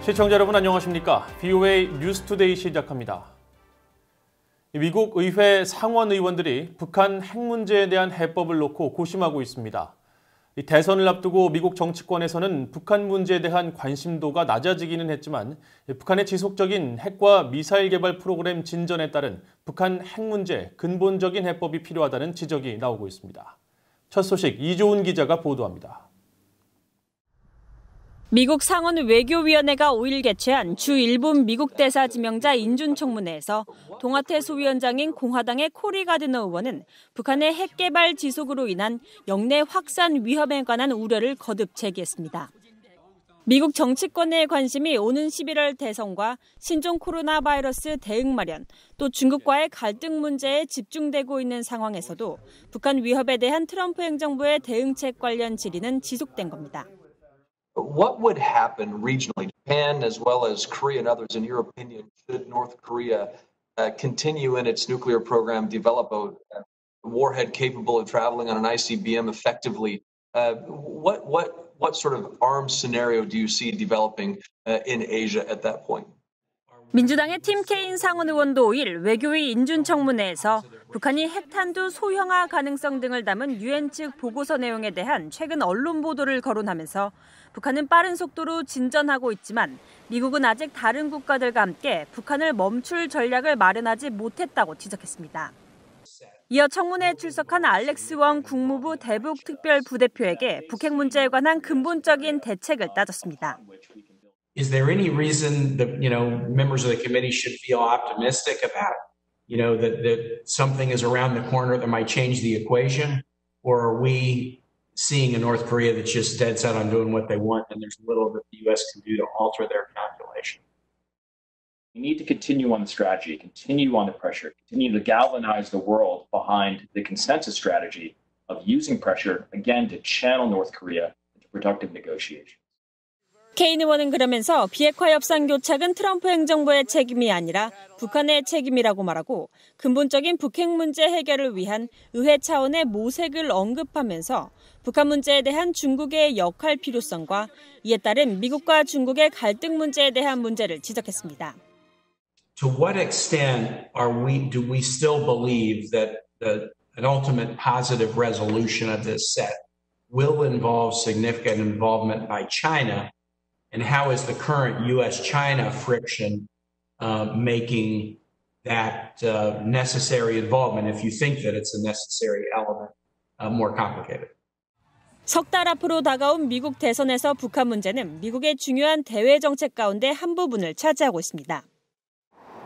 시청자 여러분 안녕하십니까? VOA 뉴스투데이 시작합니다. 미국 의회 상원 의원들이 북한 핵 문제에 대한 해법을 놓고 고심하고 있습니다. 대선을 앞두고 미국 정치권에서는 북한 문제에 대한 관심도가 낮아지기는 했지만 북한의 지속적인 핵과 미사일 개발 프로그램 진전에 따른 북한 핵 문제 근본적인 해법이 필요하다는 지적이 나오고 있습니다. 첫 소식 이조은 기자가 보도합니다. 미국 상원 외교위원회가 5일 개최한 주 일본 미국 대사 지명자 인준청문회에서 동아태 소위원장인 공화당의 코리 가드너 의원은 북한의 핵 개발 지속으로 인한 영내 확산 위험에 관한 우려를 거듭 제기했습니다. 미국 정치권의 관심이 오는 11월 대선과 신종 코로나 바이러스 대응 마련, 또 중국과의 갈등 문제에 집중되고 있는 상황에서도 북한 위협에 대한 트럼프 행정부의 대응책 관련 질의는 지속된 겁니다. What would happen regionally, Japan as well as Korea and others, in your opinion, should North Korea continue in its nuclear program, develop a warhead capable of traveling on an ICBM effectively? What sort of arms scenario do you see developing in Asia at that point? 민주당의 팀 케인 상원 의원도 5일 외교위 인준청문회에서 북한이 핵탄두 소형화 가능성 등을 담은 유엔 측 보고서 내용에 대한 최근 언론 보도를 거론하면서 북한은 빠른 속도로 진전하고 있지만 미국은 아직 다른 국가들과 함께 북한을 멈출 전략을 마련하지 못했다고 지적했습니다. 이어 청문회에 출석한 알렉스 웡 국무부 대북 특별 부대표에게 북핵 문제에 관한 근본적인 대책을 따졌습니다. Is there any reason that, members of the committee should feel optimistic about, that something is around the corner that might change the equation? Or are we seeing a North Korea that's just dead set on doing what they want and there's little that the U.S. can do to alter their calculation? We need to continue on the strategy, continue on the pressure, continue to galvanize the world behind the consensus strategy of using pressure, again, to channel North Korea into productive negotiations. 케인 의원은 그러면서 비핵화 협상 교착은 트럼프 행정부의 책임이 아니라 북한의 책임이라고 말하고 근본적인 북핵 문제 해결을 위한 의회 차원의 모색을 언급하면서 북한 문제에 대한 중국의 역할 필요성과 이에 따른 미국과 중국의 갈등 문제에 대한 문제를 지적했습니다. To what extent do we still believe that an ultimate positive resolution of this set will involve significant involvement by China? And how is the current U.S.-China friction making that necessary involvement, if you think that it's a necessary element, more complicated? 석 달 앞으로 다가온 미국 대선에서 북한 문제는 미국의 중요한 대외 정책 가운데 한 부분을 차지하고 있습니다.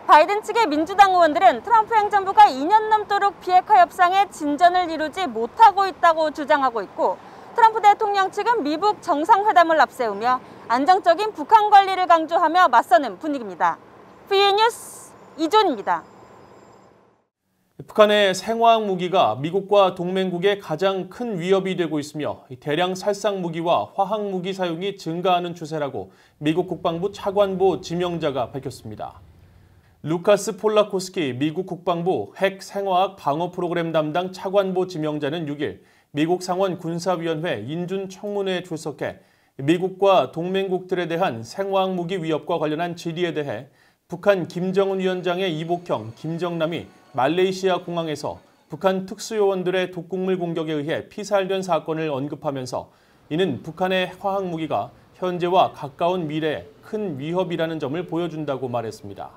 바이든 측의 민주당 의원들은 트럼프 행정부가 2년 넘도록 비핵화 협상에 진전을 이루지 못하고 있다고 주장하고 있고 트럼프 대통령 측은 미국 정상회담을 앞세우며 안정적인 북한 관리를 강조하며 맞서는 분위기입니다. VOA 뉴스 이조은입니다. 북한의 생화학 무기가 미국과 동맹국의 가장 큰 위협이 되고 있으며 대량 살상 무기와 화학 무기 사용이 증가하는 추세라고 미국 국방부 차관보 지명자가 밝혔습니다. 루카스 폴라코스키 미국 국방부 핵 생화학 방어 프로그램 담당 차관보 지명자는 6일 미국 상원 군사위원회 인준청문회에 출석해 미국과 동맹국들에 대한 생화학 무기 위협과 관련한 질의에 대해 북한 김정은 위원장의 이복형 김정남이 말레이시아 공항에서 북한 특수요원들의 독극물 공격에 의해 피살된 사건을 언급하면서 이는 북한의 화학 무기가 현재와 가까운 미래에 큰 위협이라는 점을 보여준다고 말했습니다.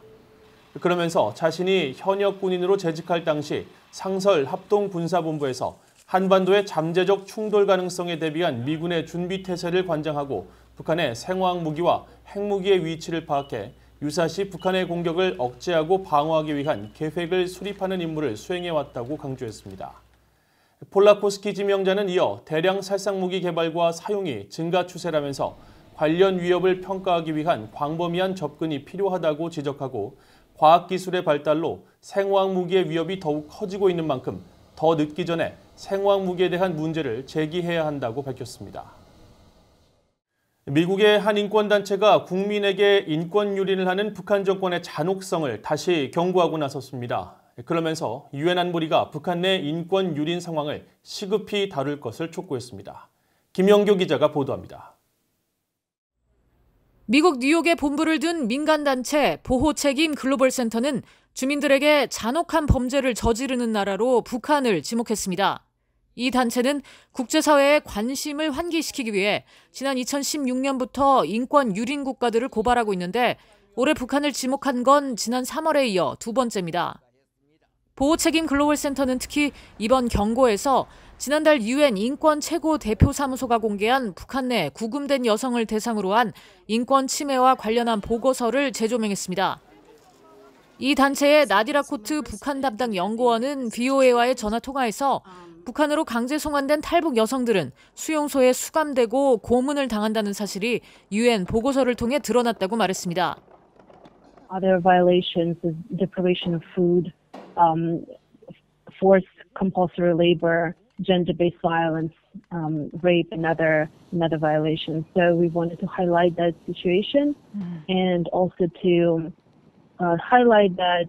그러면서 자신이 현역 군인으로 재직할 당시 상설 합동군사본부에서 한반도의 잠재적 충돌 가능성에 대비한 미군의 준비 태세를 관장하고 북한의 생화학 무기와 핵무기의 위치를 파악해 유사시 북한의 공격을 억제하고 방어하기 위한 계획을 수립하는 임무를 수행해왔다고 강조했습니다. 폴라코스키 지명자는 이어 대량 살상무기 개발과 사용이 증가 추세라면서 관련 위협을 평가하기 위한 광범위한 접근이 필요하다고 지적하고 과학기술의 발달로 생화학 무기의 위협이 더욱 커지고 있는 만큼 더 늦기 전에 생화학 무기에 대한 문제를 제기해야 한다고 밝혔습니다. 미국의 한 인권단체가 국민에게 인권 유린을 하는 북한 정권의 잔혹성을 다시 경고하고 나섰습니다. 그러면서 유엔 안보리가 북한 내 인권 유린 상황을 시급히 다룰 것을 촉구했습니다. 김영교 기자가 보도합니다. 미국 뉴욕에 본부를 둔 민간단체 보호책임 글로벌 센터는 주민들에게 잔혹한 범죄를 저지르는 나라로 북한을 지목했습니다. 이 단체는 국제사회의 관심을 환기시키기 위해 지난 2016년부터 인권 유린 국가들을 고발하고 있는데 올해 북한을 지목한 건 지난 3월에 이어 두 번째입니다. 보호책임 글로벌 센터는 특히 이번 경고에서 지난달 UN 인권 최고 대표 사무소가 공개한 북한 내 구금된 여성을 대상으로 한 인권 침해와 관련한 보고서를 재조명했습니다. 이 단체의 나디라 코트 북한 담당 연구원은 VOA와의 전화 통화에서 북한으로 강제 송환된 탈북 여성들은 수용소에 수감되고 고문을 당한다는 사실이 UN 보고서를 통해 드러났다고 말했습니다. Other violations is deprivation of food, forced compulsory labor, gender-based violence, rape, and other violations. So we wanted to highlight that situation and also to highlight that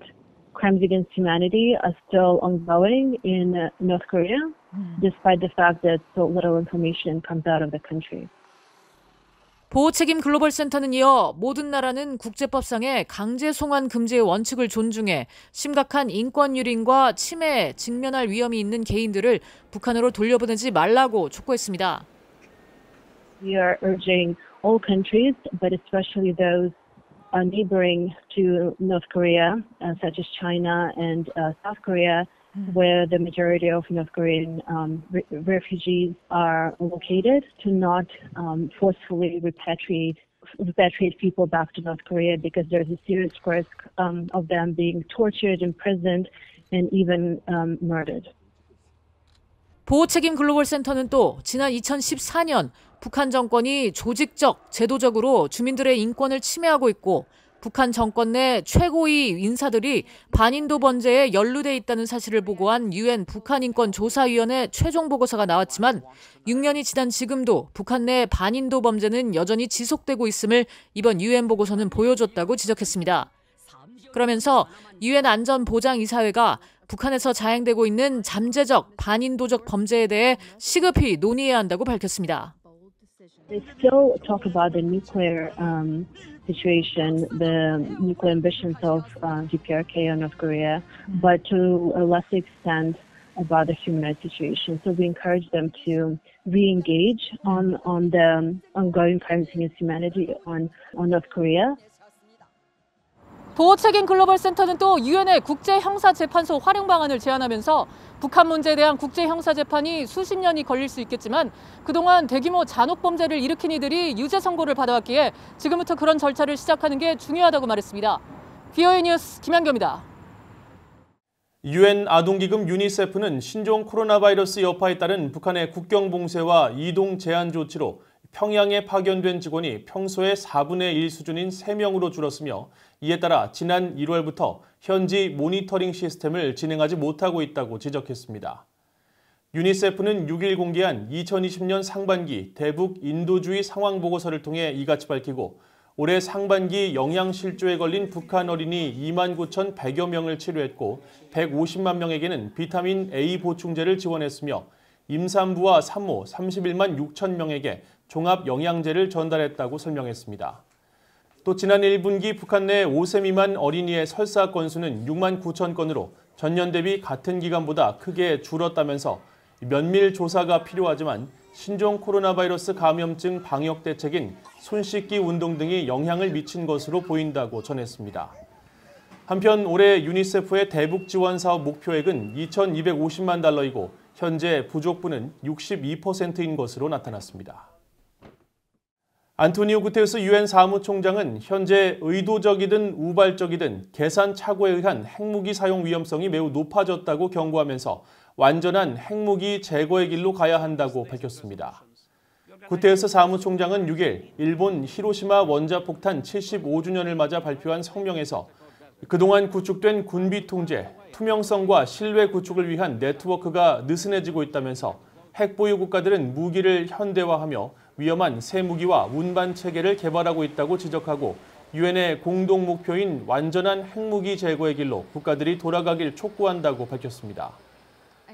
crimes against humanity are still ongoing in North Korea, despite the fact that so little information comes out of the country. 보호책임 글로벌 센터는 이어 모든 나라는 국제법상의 강제 송환 금지의 원칙을 존중해 심각한 인권 유린과 침해에 직면할 위험이 있는 개인들을 북한으로 돌려보내지 말라고 촉구했습니다. We are urging all countries, but especially those neighboring to North Korea, such as China and South Korea, where the majority of North Korean refugees are located, to not forcefully repatriate people back to North Korea because there's a serious risk of them being tortured, imprisoned, and even murdered. 보호책임 글로벌 센터는 또 지난 2014년 북한 정권이 조직적, 제도적으로 주민들의 인권을 침해하고 있고 북한 정권 내 최고위 인사들이 반인도 범죄에 연루돼 있다는 사실을 보고한 UN 북한인권조사위원회 최종 보고서가 나왔지만 6년이 지난 지금도 북한 내 반인도 범죄는 여전히 지속되고 있음을 이번 UN 보고서는 보여줬다고 지적했습니다. 그러면서 UN 안전보장이사회가 북한에서 자행되고 있는 잠재적 반인도적 범죄에 대해 시급히 논의해야 한다고 밝혔습니다. They still talk about the nuclear situation, the nuclear ambitions of DPRK or North Korea, but to a lesser extent about the human rights situation. So we encourage them to re-engage on the ongoing crimes against humanity on North Korea. 보호책임 글로벌 센터는 또 유엔의 국제형사재판소 활용 방안을 제안하면서 북한 문제에 대한 국제형사재판이 수십 년이 걸릴 수 있겠지만 그동안 대규모 잔혹범죄를 일으킨 이들이 유죄 선고를 받아왔기에 지금부터 그런 절차를 시작하는 게 중요하다고 말했습니다. VOA 뉴스 김한경입니다. UN 아동기금 유니세프는 신종 코로나 바이러스 여파에 따른 북한의 국경 봉쇄와 이동 제한 조치로 평양에 파견된 직원이 평소의 4분의 1 수준인 3명으로 줄었으며 이에 따라 지난 1월부터 현지 모니터링 시스템을 진행하지 못하고 있다고 지적했습니다. 유니세프는 6일 공개한 2020년 상반기 대북 인도주의 상황 보고서를 통해 이같이 밝히고 올해 상반기 영양실조에 걸린 북한 어린이 29,100여 명을 치료했고 150만 명에게는 비타민 A 보충제를 지원했으며 임산부와 산모 31만 6천 명에게 종합 영양제를 전달했다고 설명했습니다. 또 지난 1분기 북한 내 5세 미만 어린이의 설사 건수는 6만 9천 건으로 전년 대비 같은 기간보다 크게 줄었다면서 면밀 조사가 필요하지만 신종 코로나 바이러스 감염증 방역 대책인 손 씻기 운동 등이 영향을 미친 것으로 보인다고 전했습니다. 한편 올해 유니세프의 대북 지원 사업 목표액은 2,250만 달러이고 현재 부족분은 62%인 것으로 나타났습니다. 안토니오 구테르스 유엔 사무총장은 현재 의도적이든 우발적이든 계산 착오에 의한 핵무기 사용 위험성이 매우 높아졌다고 경고하면서 완전한 핵무기 제거의 길로 가야 한다고 밝혔습니다. 구테르스 사무총장은 6일 일본 히로시마 원자폭탄 75주년을 맞아 발표한 성명에서 그동안 구축된 군비 통제, 투명성과 신뢰 구축을 위한 네트워크가 느슨해지고 있다면서 핵 보유 국가들은 무기를 현대화하며 위험한 새 무기와 운반 체계를 개발하고 있다고 지적하고 유엔의 공동 목표인 완전한 핵무기 제거의 길로 국가들이 돌아가길 촉구한다고 밝혔습니다.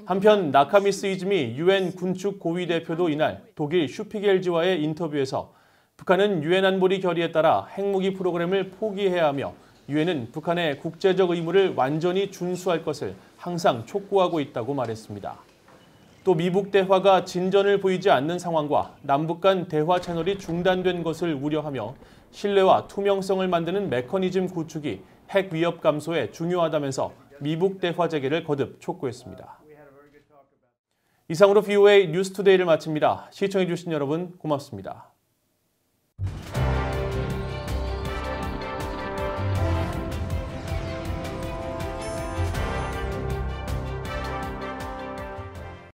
한편 나카미스 이즈미 유엔 군축 고위 대표도 이날 독일 슈피겔지와의 인터뷰에서 북한은 유엔 안보리 결의에 따라 핵무기 프로그램을 포기해야 하며 유엔은 북한의 국제적 의무를 완전히 준수할 것을 항상 촉구하고 있다고 말했습니다. 또 미북 대화가 진전을 보이지 않는 상황과 남북 간 대화 채널이 중단된 것을 우려하며 신뢰와 투명성을 만드는 메커니즘 구축이 핵 위협 감소에 중요하다면서 미북 대화 재개를 거듭 촉구했습니다. 이상으로 VOA 뉴스투데이를 마칩니다. 시청해주신 여러분 고맙습니다.